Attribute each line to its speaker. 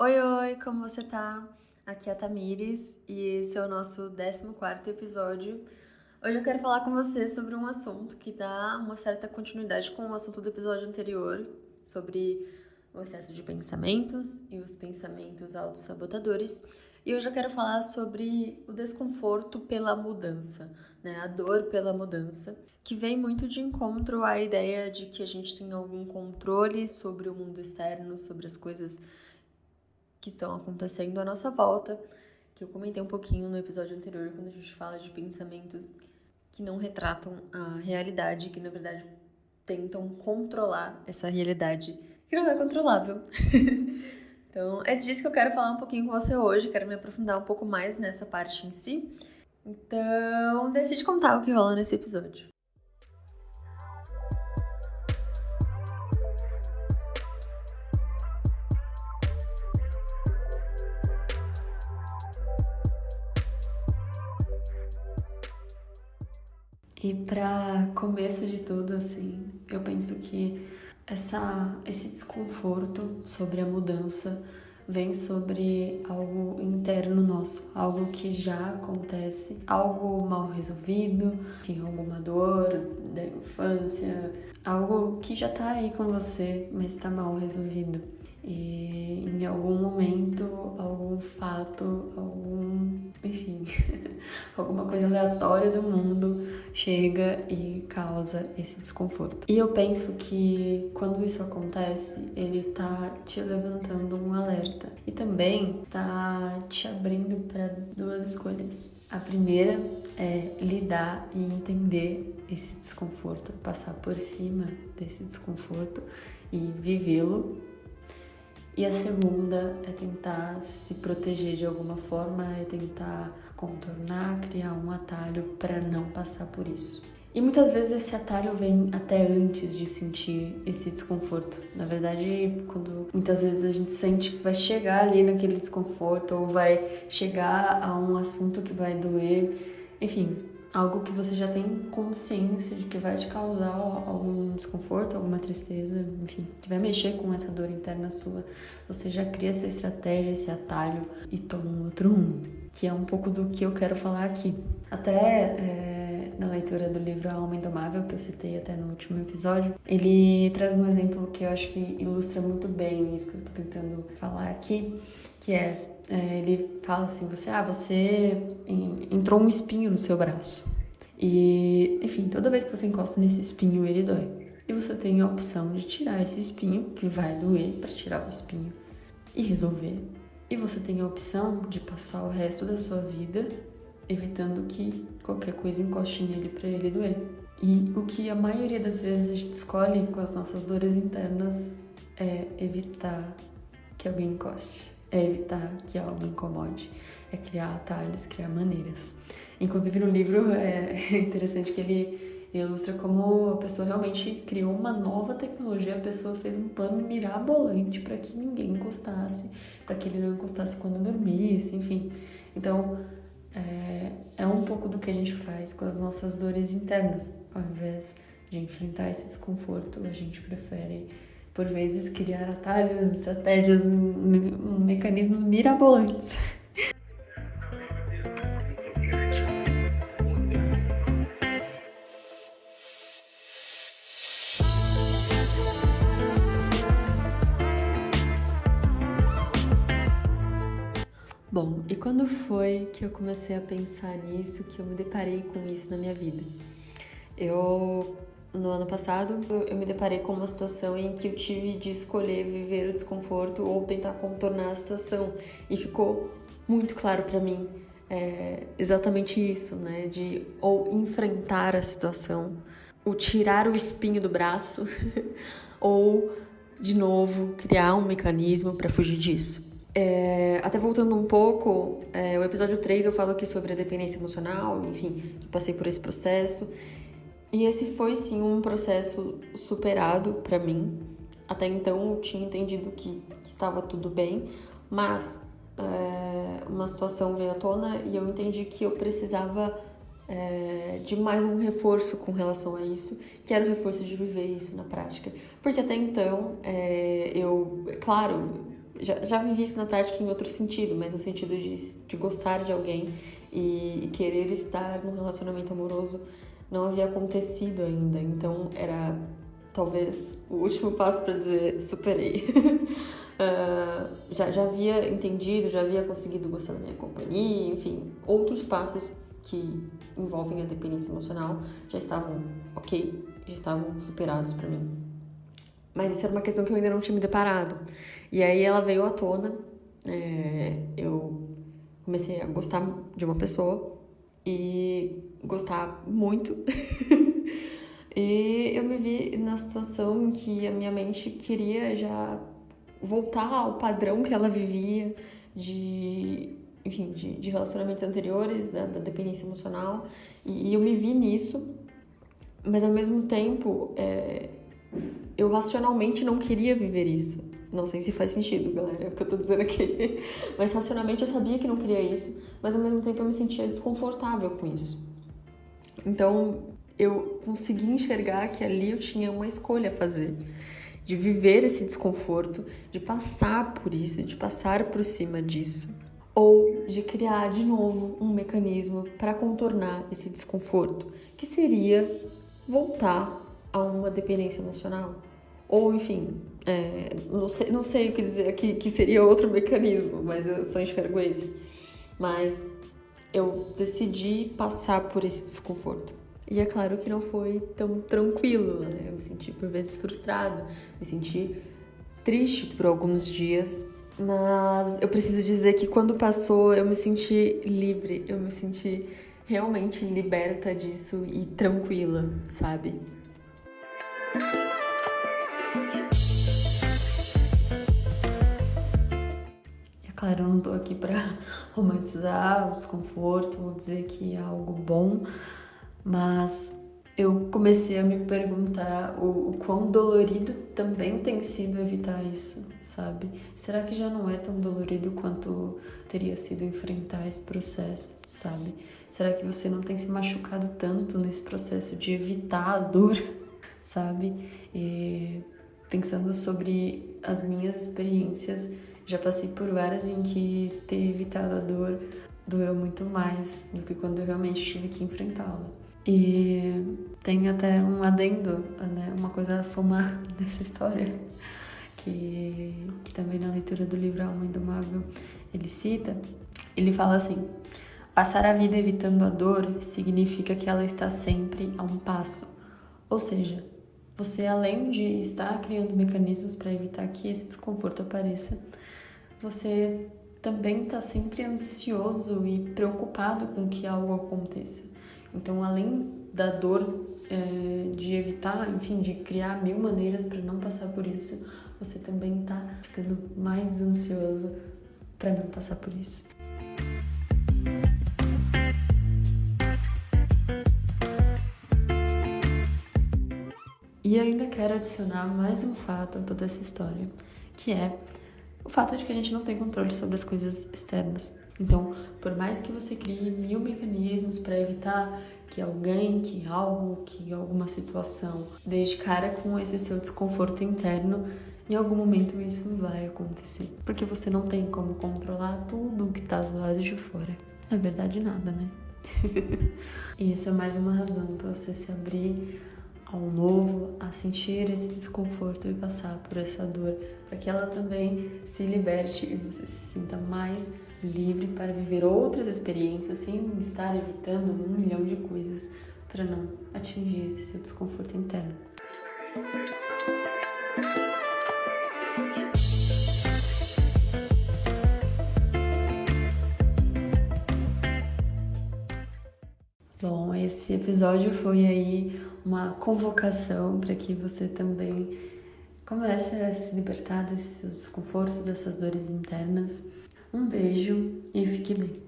Speaker 1: Oi, oi, como você tá? Aqui é a Tamires e esse é o nosso 14º episódio. Hoje eu quero falar com você sobre um assunto que dá uma certa continuidade com o assunto do episódio anterior, sobre o excesso de pensamentos e os pensamentos autossabotadores. E hoje eu quero falar sobre o desconforto pela mudança, né? A dor pela mudança, que vem muito de encontro à ideia de que a gente tem algum controle sobre o mundo externo, sobre as coisas que estão acontecendo à nossa volta, que eu comentei um pouquinho no episódio anterior, quando a gente fala de pensamentos que não retratam a realidade, que na verdade tentam controlar essa realidade, que não é controlável. Então, é disso que eu quero falar um pouquinho com você hoje, quero me aprofundar um pouco mais nessa parte em si. Então, deixa eu te contar o que rola nesse episódio. E para começo de tudo, assim, eu penso que esse desconforto sobre a mudança vem sobre algo interno nosso, algo que já acontece, algo mal resolvido, tinha alguma dor da infância, algo que já tá aí com você, mas tá mal resolvido. E em algum momento, algum fato, enfim, alguma coisa aleatória do mundo chega e causa esse desconforto. E eu penso que quando isso acontece, ele tá te levantando um alerta e também tá te abrindo para duas escolhas. A primeira é lidar e entender esse desconforto, passar por cima desse desconforto e vivê-lo. E a segunda é tentar se proteger de alguma forma, é tentar contornar, criar um atalho para não passar por isso. E muitas vezes esse atalho vem até antes de sentir esse desconforto. Na verdade, quando muitas vezes a gente sente que vai chegar ali naquele desconforto ou vai chegar a um assunto que vai doer, enfim, algo que você já tem consciência de que vai te causar algum desconforto, alguma tristeza, enfim, que vai mexer com essa dor interna sua, você já cria essa estratégia, esse atalho e toma um outro rumo, que é um pouco do que eu quero falar aqui. Até na leitura do livro A Alma Indomável, que eu citei até no último episódio, ele traz um exemplo que eu acho que ilustra muito bem isso que eu tô tentando falar aqui, que ele fala assim, você entrou um espinho no seu braço. E, enfim, toda vez que você encosta nesse espinho, ele dói. E você tem a opção de tirar esse espinho, que vai doer para tirar o espinho e resolver. E você tem a opção de passar o resto da sua vida evitando que qualquer coisa encoste nele para ele doer. E o que a maioria das vezes a gente escolhe com as nossas dores internas é evitar que alguém encoste, é evitar que algo incomode, é criar atalhos, criar maneiras. Inclusive no livro é interessante que ele ilustra como a pessoa realmente criou uma nova tecnologia, a pessoa fez um plano mirabolante para que ninguém encostasse, para que ele não encostasse quando dormisse, enfim. Então, é um pouco do que a gente faz com as nossas dores internas. Ao invés de enfrentar esse desconforto, a gente prefere, por vezes, criar atalhos, estratégias, mecanismos mirabolantes. Bom, e quando foi que eu comecei a pensar nisso, que eu me deparei com isso na minha vida? No ano passado, eu me deparei com uma situação em que eu tive de escolher viver o desconforto ou tentar contornar a situação. E ficou muito claro pra mim exatamente isso, né? De ou enfrentar a situação, ou tirar o espinho do braço, ou, de novo, criar um mecanismo para fugir disso. Até voltando um pouco, o episódio 3 eu falo aqui sobre a dependência emocional, enfim, que passei por esse processo. E esse foi sim um processo superado pra mim. Até então eu tinha entendido que estava tudo bem, mas uma situação veio à tona e eu entendi que eu precisava de mais um reforço com relação a isso, que era o reforço de viver isso na prática. Porque até então, claro, Já vivi isso na prática em outro sentido, mas no sentido de gostar de alguém e querer estar num relacionamento amoroso não havia acontecido ainda. Então era talvez o último passo para dizer superei. Já havia entendido, já havia conseguido gostar da minha companhia, enfim, outros passos que envolvem a dependência emocional já estavam ok, já estavam superados para mim. Mas isso era uma questão que eu ainda não tinha me deparado. E aí ela veio à tona, eu comecei a gostar de uma pessoa e gostar muito. E eu me vi na situação em que a minha mente queria já voltar ao padrão que ela vivia de relacionamentos anteriores, da dependência emocional. E eu me vi nisso, mas ao mesmo tempo eu racionalmente não queria viver isso. Não sei se faz sentido, galera, é o que eu tô dizendo aqui. Mas racionalmente eu sabia que não queria isso, mas ao mesmo tempo eu me sentia desconfortável com isso. Então eu consegui enxergar que ali eu tinha uma escolha a fazer. De viver esse desconforto, de passar por isso, de passar por cima disso. Ou de criar de novo um mecanismo para contornar esse desconforto, que seria voltar a uma dependência emocional. Ou, enfim, não sei o que dizer aqui, que seria outro mecanismo, mas eu só enxergo esse. Mas eu decidi passar por esse desconforto. E é claro que não foi tão tranquilo, né? Eu me senti por vezes frustrada, me senti triste por alguns dias, mas eu preciso dizer que quando passou eu me senti livre, eu me senti realmente liberta disso e tranquila, sabe? É claro, eu não tô aqui pra romantizar o desconforto ou dizer que é algo bom, mas eu comecei a me perguntar o quão dolorido também tem sido evitar isso, sabe? Será que já não é tão dolorido quanto teria sido enfrentar esse processo, sabe? Será que você não tem se machucado tanto nesse processo de evitar a dor, sabe? E pensando sobre as minhas experiências, já passei por várias em que ter evitado a dor doeu muito mais do que quando eu realmente tive que enfrentá-la. E tem até um adendo, né, uma coisa a somar nessa história, que também na leitura do livro Alma Indomável ele cita, ele fala assim: passar a vida evitando a dor significa que ela está sempre a um passo. Ou seja, você além de estar criando mecanismos para evitar que esse desconforto apareça, você também está sempre ansioso e preocupado com que algo aconteça. Então, além da dor de evitar, enfim, de criar mil maneiras para não passar por isso, você também está ficando mais ansioso para não passar por isso. E ainda quero adicionar mais um fato a toda essa história, que é o fato de que a gente não tem controle sobre as coisas externas. Então, por mais que você crie mil mecanismos para evitar que alguém, que algo, que alguma situação dê de cara com esse seu desconforto interno, em algum momento isso vai acontecer. Porque você não tem como controlar tudo o que está do lado de fora. Na verdade, nada, né? E isso é mais uma razão para você se abrir ao novo, a sentir esse desconforto e passar por essa dor, para que ela também se liberte e você se sinta mais livre para viver outras experiências sem estar evitando 1 milhão de coisas para não atingir esse seu desconforto interno. Bom, esse episódio foi aí uma convocação para que você também comece a se libertar desses seus desconfortos, dessas dores internas. Um beijo e fique bem.